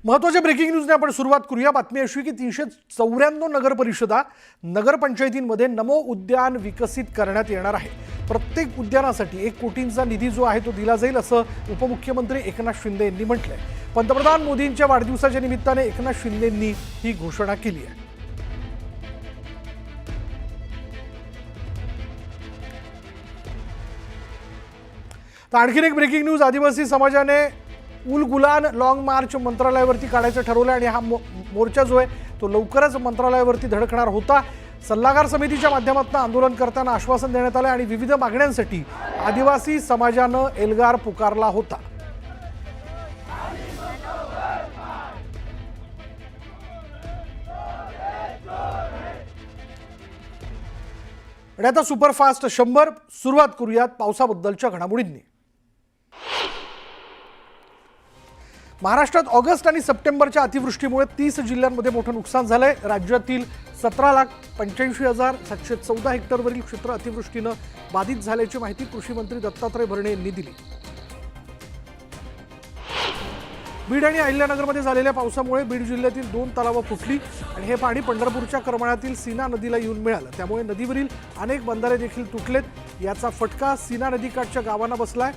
महत्त्वाच्या ब्रेकिंग न्यूजने आपण सुरुवात करूया। बातमी अशी की 394 नगर परिषदा नगरपंचायतींमध्ये नमो उद्यान विकसित करण्यात येणार आहे। प्रत्येक उद्यानासाठी 1 कोटींचा निधी जो आहे तो दिला जाईल असं उपमुख्यमंत्री एकनाथ शिंदे यांनी म्हटलंय। पंतप्रधान मोदींच्या वाढदिवसाच्या निमित्ताने एकनाथ शिंदेंनी ही घोषणा केली आहे। तर आणखीन एक ब्रेकिंग न्यूज, आदिवासी समाजाने उल गुलान लॉन्ग मार्च मंत्रालयावरती काढायचं ठरवलं आणि हा मोर्चा जो आहे तो लवकरच मंत्रालयावरती धडकणार होता। सल्लागार समितीच्या माध्यमातून आंदोलन करताना आश्वासन देण्यात आलं आणि विविध मागण्यांसाठी आदिवासी समाजानं एल्गार पुकारला होता। आणि आता सुपरफास्ट 100 सुरुवात करूयात पावसाबद्दलच्या घडामोडींनी। महाराष्ट्रात ऑगस्ट आणि सप्टेंबरच्या अतिवृष्टीमुळे 30 जिल्ह्यांमध्ये मोठं नुकसान झालंय। राज्यातील 17,85,714 हेक्टरवरील क्षेत्र अतिवृष्टीनं बाधित झाल्याची माहिती कृषी मंत्री दत्तात्रय भरणे यांनी दिली। बीड आणि अहिल्यानगरमध्ये झालेल्या पावसामुळे बीड जिल्ह्यातील 2 तलावं फुटली आणि हे पाणी पंढरपूरच्या करमाळ्यातील सीना नदीला येऊन मिळालं। त्यामुळे नदीवरील अनेक बंधारे देखील तुटलेत। याचा फटका सीना नदीकाठच्या गावांना बसलाय।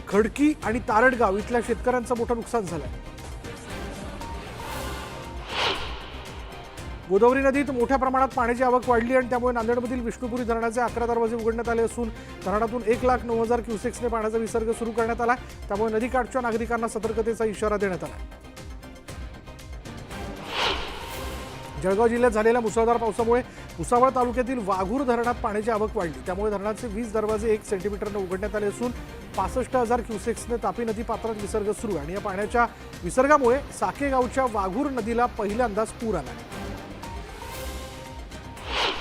खडकी आणि तारडगाव इथल्या शेतकऱ्यांचं मोठं नुकसान झालंय। गोदावरी नदीत मोठ्या प्रमाणात पाण्याची आवक वाढली आणि त्यामुळे नांदेडमधील विष्णुपुरी धरणाचे 11 दरवाजे उघडण्यात आले असून धरणातून 1,09,000 क्युसेक्सने पाण्याचा विसर्ग सुरू करण्यात आला। त्यामुळे नदीकाठच्या नागरिकांना सतर्कतेचा इशारा देण्यात आला। जळगाव जिल्ह्यात झालेल्या मुसळधार पावसामुळे भुसावळ तालुक्यातील वाघूर धरणात पाण्याची आवक वाढली। त्यामुळे धरणाचे 20 दरवाजे 1 सेंटीमीटरने उघडण्यात आले असून 65,000 क्युसेक्सने तापी नदी पात्रात विसर्ग सुरू आणि या पाण्याच्या विसर्गामुळे साकेगावच्या वाघूर नदीला पहिल्यांदाच पूर आला।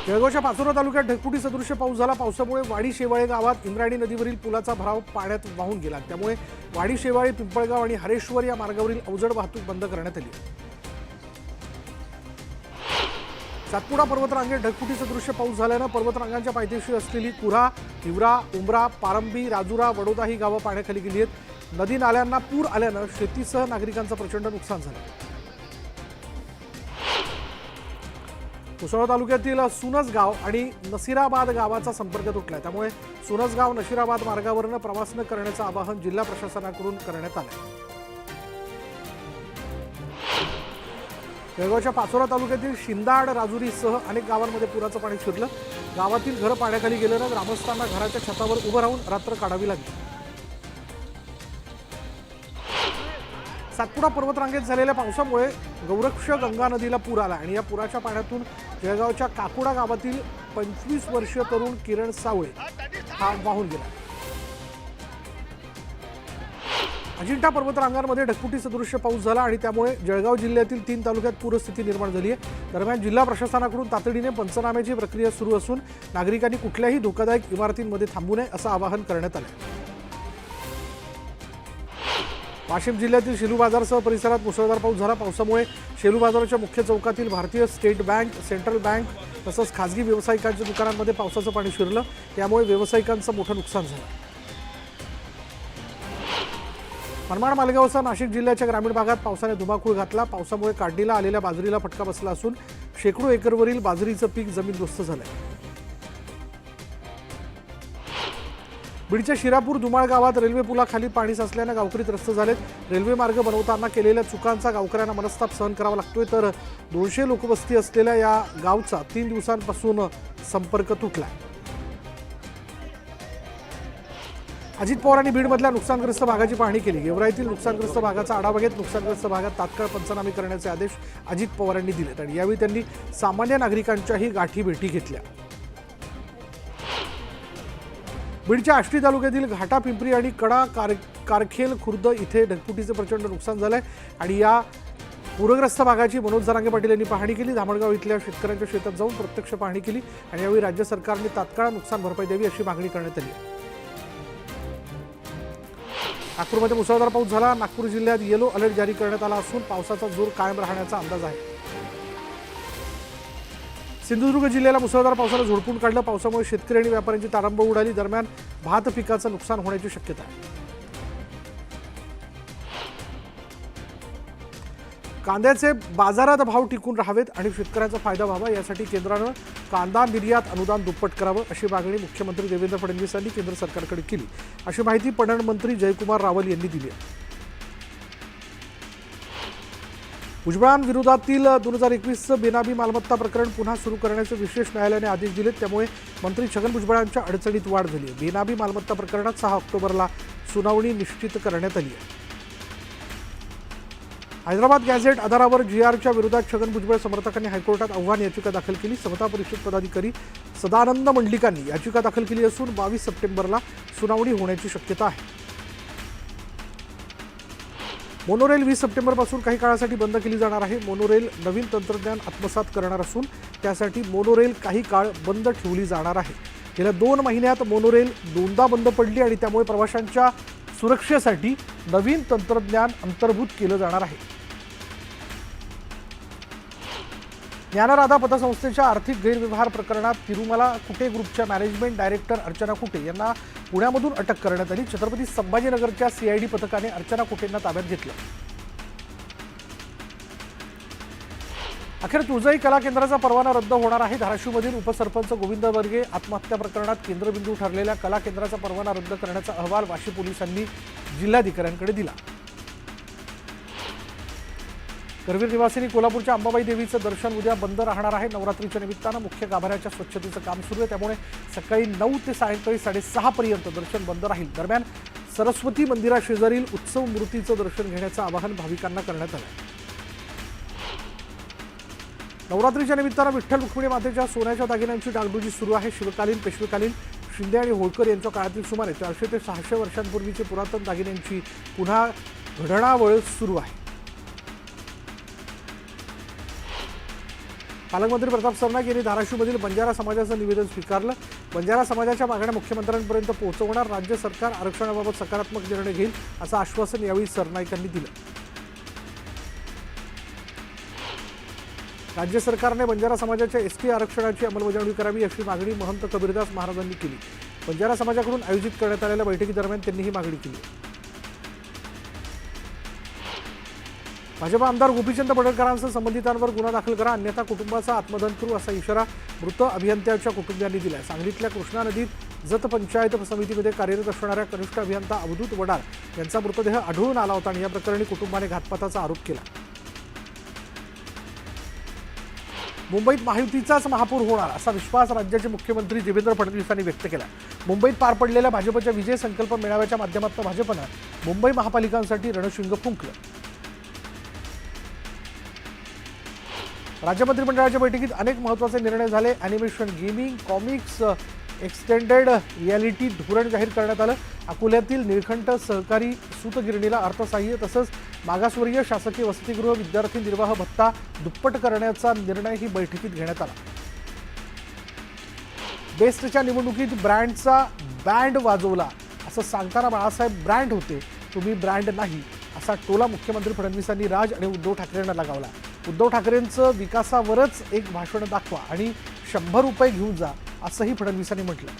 जळगावच्या पाचोरा तालुक्यात ढगफुटी सदृश्य पाऊस झाला। पावसामुळे वाडी शेवाळे गावात इंद्रायणी नदीवरील पुलाचा भराव पाण्यात वाहून गेला। त्यामुळे वाडी शेवाळे पिंपळगाव आणि हरेश्वर या मार्गावरील अवजड वाहतूक बंद करण्यात आली। सातपुडा पर्वतरांगेत ढगफुटी सदृश्य पाऊस झाल्यानं पर्वतरांगांच्या पायथ्याशी असलेली कुऱ्हा, हिवरा, उमरा, पारंबी, राजुरा, वडोदा ही गावं पाण्याखाली गेली आहेत। नदी नाल्यांना पूर आल्यानं शेतीसह नागरिकांचं प्रचंड नुकसान झालं। भुसावळ तालुक्यातील सुनसगाव आणि नशिराबाद गावाचा संपर्क तुटलाय। त्यामुळे सुनसगाव नशिराबाद मार्गावरनं प्रवास न करण्याचं आवाहन जिल्हा प्रशासनाकडून करण्यात आलंय। जळगावच्या पाचोरा तालुक्यातील शिंदाड, राजुरीसह अनेक गावांमध्ये पुराचं पाणी शिरलं। गावातील घरं पाण्याखाली गेल्यानं ग्रामस्थांना घराच्या छतावर उभं राहून रात्र काढावी लागली। सातपुडा पर्वतरांगेत झालेल्या पावसामुळे गौरक्ष गंगा नदीला पूर आला आणि या पुराच्या पाण्यातून जळगावच्या काकुडा गावातील 25 वर्षीय तरुण किरण सावळे हा वाहून गेला। अजिंठा पर्वतरांगांमध्ये ढगफुटी सदृश्य पाऊस झाला आणि त्यामुळे जळगाव जिल्ह्यातील 3 तालुक्यात पूरस्थिती निर्माण झाली आहे। दरम्यान जिल्हा प्रशासनाकडून तातडीने पंचनाम्याची प्रक्रिया सुरू असून नागरिकांनी कुठल्याही धोकादायक इमारतींमध्ये थांबू नये असं आवाहन करण्यात आलं। वाशिम जिल्ह्यातील शेलू बाजारसह परिसरात मुसळधार पाऊस झाला। पावसामुळे शेलू बाजाराच्या मुख्य चौकातील भारतीय स्टेट बँक, सेंट्रल बँक तसंच खासगी व्यावसायिकांच्या दुकानांमध्ये पावसाचं पाणी शिरलं। त्यामुळे व्यावसायिकांचं मोठं नुकसान झालं। मनमाड, मालेगावसह नाशिक जिल्ह्याच्या ग्रामीण भागात पावसाने धुमाकूळ घातला। पावसामुळे काढणीला आलेल्या बाजरीला फटका बसला असून शेकडो एकरवरील बाजरीचं पीक जमीनदोस्त झालंय। बीडच्या शिरापूर धुमाळ गावात रेल्वे पुलाखाली पाणी साचल्यानं गावकरी त्रस्त झालेत। रेल्वे मार्ग बनवताना केलेल्या चुकांचा गावकऱ्यांना मनस्ताप सहन करावा लागतोय। तर 200 लोकवस्ती असलेल्या या गावचा 3 दिवसांपासून संपर्क तुटला। अजित पवारांनी बीडमधल्या नुकसानग्रस्त भागाची पाहणी केली। गेवराईतील नुकसानग्रस्त भागाचा आढावा घेत नुकसानग्रस्त भागात तात्काळ पंचनामे करण्याचे आदेश अजित पवारांनी दिलेत आणि यावेळी त्यांनी सामान्य नागरिकांच्याही गाठी भेटी घेतल्या। बीडच्या आष्टी तालुक्यातील घाटा पिंपरी आणि कडा कारखेल खुर्द इथे ढगफुटीचे प्रचंड नुकसान झालंय आणि या पूरग्रस्त भागाची मनोज जरांगे पाटील यांनी पाहणी केली। धामणगाव इथल्या शेतकऱ्यांच्या शेतात जाऊन प्रत्यक्ष पाहणी केली आणि यावेळी राज्य सरकारने तात्काळ नुकसान भरपाई द्यावी अशी मागणी करण्यात आली। नागपूरमध्ये मुसळधार पाऊस झाला। नागपूर जिल्ह्यात येलो अलर्ट जारी करण्यात आला असून पावसाचा जोर कायम राहण्याचा अंदाज आहे। सिंधुदुर्ग जिल्ह्याला मुसळधार पावसानं झोडपून काढलं। पावसामुळे शेतकरी आणि व्यापाऱ्यांची तारांबळ उडाली। दरम्यान भात पिकाचं नुकसान होण्याची शक्यता आहे। कांद्याचे बाजारात भाव टिकून राहावेत आणि शेतकऱ्यांचा फायदा व्हावा यासाठी केंद्रानं कांदा निर्यात अनुदान दुप्पट करावं अशी मागणी मुख्यमंत्री देवेंद्र फडणवीस यांनी केंद्र सरकारकडे केली, अशी माहिती पणन मंत्री जयकुमार रावल यांनी दिली आहे. भुजबळांविरोधातील 2021 बेनामी मालमत्ता प्रकरण पुन्हा सुरू करण्याचे विशेष न्यायालयाने आदेश दिलेत. त्यामुळे मंत्री छगन भुजबळांच्या अडचणीत वाढ झाली आहे. बेनामी मालमत्ता प्रकरणात 6 ऑक्टोबरला सुनावणी निश्चित करण्यात आली आहे. हैदराबाद गॅझेट आधारावर GRच्या विरोधात छगन भुजबळ समर्थकांनी हायकोर्टात आव्हान याचिका दाखल केली. समता परिषद पदाधिकारी सदानंद मंडलिकांनी याचिका दाखल केली असून 22 सप्टेंबरला सुनावणी होण्याची शक्यता आहे. मोनोरेल 20 सप्टेंबरपासून काही काळासाठी बंद केली जाणार आहे. मोनोरेल नवीन तंत्रज्ञान आत्मसात करणार असून त्यासाठी मोनोरेल काही काळ बंद ठेवली जाणार आहे. गेल्या 2 महिन्यात मोनोरेल 2दा बंद पडली आणि त्यामुळे प्रवाशांच्या सुरक्षेसाठी नवीन तंत्रज्ञान अंतर्भूत केलं जाणार आहे. ज्ञानराधा पतसंस्थेच्या आर्थिक गैरव्यवहार प्रकरणात तिरुमला कुटे ग्रुपच्या मॅनेजमेंट डायरेक्टर अर्चना कुटे यांना पुण्यामधून अटक करण्यात आली. छत्रपती संभाजीनगरच्या CID पथकाने अर्चना कुटेंना ताब्यात घेतलं. अखेर तुळजाई कला केंद्राचा परवाना रद्द होणार आहे. धाराशिवमधील उपसरपंच गोविंद बर्गे आत्महत्या प्रकरणात केंद्रबिंदू ठरलेल्या कला केंद्राचा परवाना रद्द करण्याचा अहवाल वाशी पोलिसांनी जिल्हाधिकाऱ्यांकडे दिला. करवीर निवासिनी कोल्हापूरच्या अंबाबाई देवीचं दर्शन उद्या बंद राहणार आहे. नवरात्रीच्या निमित्तानं मुख्य गाभाऱ्याच्या स्वच्छतेचं काम सुरू आहे. त्यामुळे सकाळी 9 ते सायंकाळी 6:30 पर्यंत दर्शन बंद राहील. दरम्यान सरस्वती मंदिराशेजारील उत्सव मूर्तीचं दर्शन घेण्याचं आवाहन भाविकांना करण्यात आलं. नवरात्रीच्या निमित्तानं विठ्ठल रुक्मिणी मातेच्या सोन्याच्या दागिन्यांची डागडुजी सुरू आहे. शिवकालीन, पेशवेकालीन, शिंदे आणि होळकर यांच्या काळातील सुमारे 400 ते 600 वर्षांपूर्वीचे पुरातन दागिन्यांची पुन्हा घडणावळ सुरू आहे. पालकमंत्री प्रताप सरनाईक यांनी धाराशिवमधील बंजारा समाजाचं निवेदन स्वीकारलं. बंजारा समाजाच्या मागण्या मुख्यमंत्र्यांपर्यंत पोहोचवणार. राज्य सरकार आरक्षणाबाबत सकारात्मक निर्णय घेईल असं आश्वासन यावेळी सरनाईकांनी दिलं. राज्य सरकारने बंजारा समाजाच्या ST आरक्षणाची अंमलबजावणी करावी अशी मागणी महंत कबीरदास महाराजांनी केली. बंजारा समाजाकडून आयोजित करण्यात आलेल्या बैठकीदरम्यान त्यांनी ही मागणी केली. भाजपा आमदार गोपीचंद पडळकरांसह संबंधितांवर गुन्हा दाखल करा, अन्यथा कुटुंबाचा आत्मदहन करू असा इशारा मृत अभियंत्याच्या कुटुंबियांनी दिला. सांगलीतल्या कृष्णा नदीत जत पंचायत समितीमध्ये कार्यरत असणाऱ्या कनिष्ठ अभियंता अवधूत वडार यांचा मृतदेह आढळून आला होता आणि या प्रकरणी कुटुंबाने घातपाताचा आरोप केला. मुंबईत महायुतीचाच महापौर होणार असा विश्वास राज्याचे मुख्यमंत्री देवेंद्र फडणवीस यांनी व्यक्त केला. मुंबईत पार पडलेल्या भाजपच्या विजय संकल्प मेळाव्याच्या माध्यमातून भाजपनं मुंबई महापालिकांसाठी रणशिंग फुंकलं. राज्य मंत्रिमंडळाच्या बैठकीत अनेक महत्त्वाचे निर्णय झाले. Animation, gaming, comics, extended reality धोरण जाहीर करण्यात आलं. अकोल्यातील निळकंठ सहकारी सूतगिरणीला अर्थसहाय्य तसंच मागासवर्गीय शासकीय वसतिगृह विद्यार्थी निर्वाह भत्ता दुप्पट करण्याचा निर्णय ही बैठकीत घेण्यात आला. बेस्टच्या निवडणुकीत ब्रँडचा बँड वाजवला असं सांगताना बाळासाहेब ब्रँड होते, तुम्ही ब्रँड नाही असा टोला मुख्यमंत्री फडणवीसांनी राज आणि उद्धव ठाकरेंना लगावला. उद्धव ठाकरेंचं विकासावरच एक भाषण दाखवा आणि 100 रुपये घेऊन जा असंही फडणवीसांनी म्हटलं.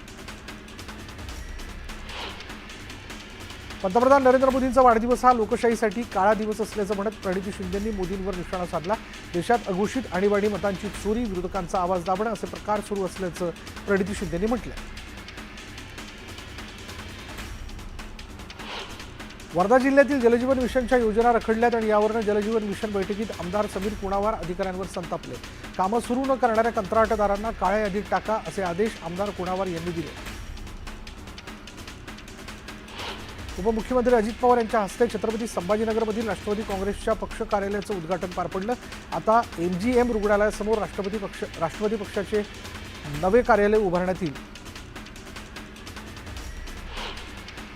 पंतप्रधान नरेंद्र मोदींचा वाढदिवस हा लोकशाहीसाठी काळा दिवस असल्याचं म्हणत प्रणिती शिंदेंनी मोदींवर निशाणा साधला. देशात अघोषित आणीबाणी मतांची चोरी, विरोधकांचा आवाज दाबणं असे प्रकार सुरू असल्याचं प्रणिती शिंदेंनी म्हटलं. वर्धा जिल्ह्यातील जलजीवन मिशनच्या योजना रखडल्यात आणि यावरनं जलजीवन मिशन बैठकीत आमदार समीर कुणावार अधिकाऱ्यांवर संतापले. कामं सुरू न करणाऱ्या कंत्राटदारांना काळ्या यादीत टाका असे आदेश आमदार कुणावार यांनी दिले. उपमुख्यमंत्री अजित पवार यांच्या हस्ते छत्रपती संभाजीनगरमधील राष्ट्रवादी काँग्रेसच्या पक्ष कार्यालयाचं उद्घाटन पार पडलं. आता MGM रुग्णालयासमोर राष्ट्रवादी पक्षाचे नवे कार्यालय उभारण्यात येईल.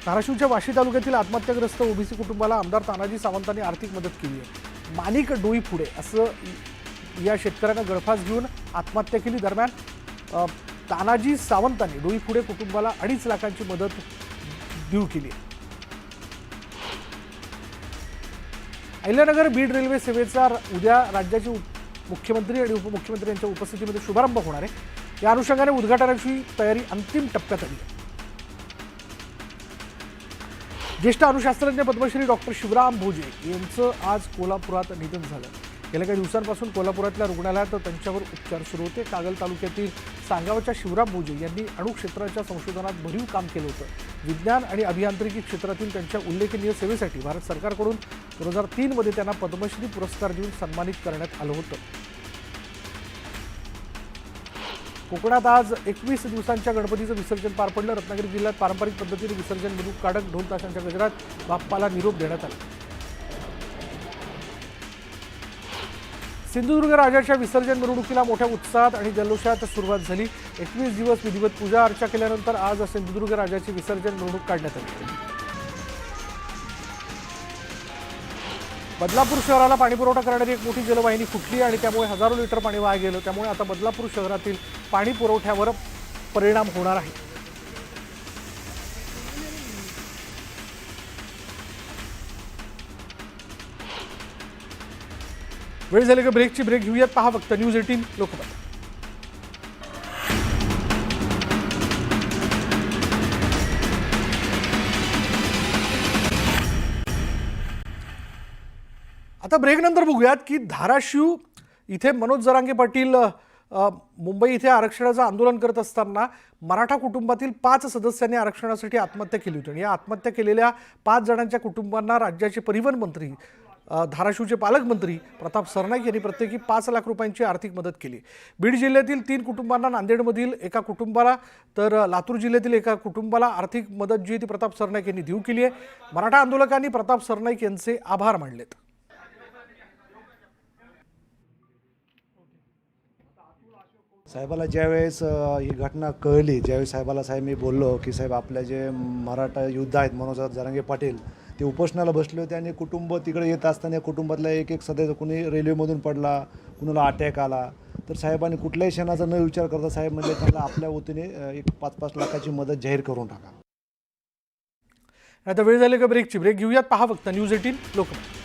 धाराशिवच्या वाशी तालुक्यातील आत्महत्याग्रस्त ओबीसी कुटुंबाला आमदार तानाजी सावंतांनी आर्थिक मदत केली आहे. माणिक डोई पुढे असं या शेतकऱ्यानं गळफास घेऊन आत्महत्या केली. दरम्यान तानाजी सावंतांनी डोई पुढे कुटुंबाला 2.5 लाखांची मदत देऊ केली. अहिल्यानगर बीड रेल्वे सेवेचा उद्या राज्याचे मुख्यमंत्री आणि उपमुख्यमंत्री यांच्या उपस्थितीमध्ये शुभारंभ होणार आहे. या अनुषंगाने उद्घाटनाची तयारी अंतिम टप्प्यात आली आहे. ज्येष्ठ अणुशास्त्रज्ञ पद्मश्री डॉक्टर शिवराम भोजे यांचं आज कोल्हापुरात निधन झालं. गेल्या काही दिवसांपासून कोल्हापुरातल्या रुग्णालयात त्यांच्यावर उपचार सुरू होते. कागल तालुक्यातील सांगावच्या शिवराम भोजे यांनी अणु क्षेत्राच्या संशोधनात भरीव काम केलं होतं. विज्ञान आणि अभियांत्रिकी क्षेत्रातील त्यांच्या उल्लेखनीय सेवेसाठी भारत सरकारकडून 2003 मध्ये त्यांना पद्मश्री पुरस्कार देऊन सन्मानित करण्यात आलं होतं. कोकणात आज 21 दिवसांच्या गणपतीचं विसर्जन पार पडलं. रत्नागिरी जिल्ह्यात पारंपरिक पद्धतीने विसर्जन मिरवणूक काढत ढोल ताशांच्या गजरात बाप्पाला निरोप देण्यात आला. सिंधुदुर्ग राजाच्या विसर्जन मिरवणुकीला मोठ्या उत्साहात आणि जल्लोषात सुरुवात झाली. 21 दिवस विधिवत पूजा अर्चा केल्यानंतर आज सिंधुदुर्ग राजाची विसर्जन मिरवणूक काढण्यात आली. बदलापूर शहराला पाणीपुरवठा करणारी एक मोठी जलवाहिनी फुटली आणि त्यामुळे हजारो लिटर पाणी वाया गेलं. त्यामुळे आता बदलापूर शहरातील पाणी पुरवठ्यावर परिणाम होणार आहे. वेळ झाली का ब्रेकची. ब्रेक घेऊयात. पहा फक्त न्यूज 18 लोकमत. आता ब्रेक नंतर बघूयात की धाराशिव इथे मनोज जरांगे पाटील मुंबई इथे आरक्षणाचं आंदोलन करत असताना मराठा कुटुंबातील 5 सदस्यांनी आरक्षणासाठी आत्महत्या केली होती. आणि या आत्महत्या केलेल्या 5 जणांच्या कुटुंबांना राज्याचे परिवहन मंत्री धाराशिवचे पालकमंत्री प्रताप सरनाईक यांनी प्रत्येकी 5 लाख रुपयांची आर्थिक मदत केली. बीड जिल्ह्यातील 3 कुटुंबांना, नांदेडमधील एका कुटुंबाला तर लातूर जिल्ह्यातील एका कुटुंबाला आर्थिक मदत जी ती प्रताप सरनाईक यांनी देऊ केली आहे. मराठा आंदोलकांनी प्रताप सरनाईक यांचे आभार मानलेत. साहेबाला ज्यावेळेस ही घटना कळली, ज्यावेळेस साहेब मी बोललो की साहेब आपल्या जे मराठा योद्धा आहेत मनोज जरांगे पाटील ते उपोषणाला बसले होते आणि कुटुंब तिकडे येत असताना कुटुंबातला एक सदस्य कुणी रेल्वेमधून पडला, कुणाला अटॅक आला, तर साहेबांनी कुठल्याही क्षणाचा न विचार करता साहेब म्हणजे त्यांना आपल्या वतीने एक 5-5 लाखाची मदत जाहीर करून टाका. आता वेळ झाली का ब्रेकची. ब्रेक घेऊयात. पहा फक्त न्यूज 18 लोकमत.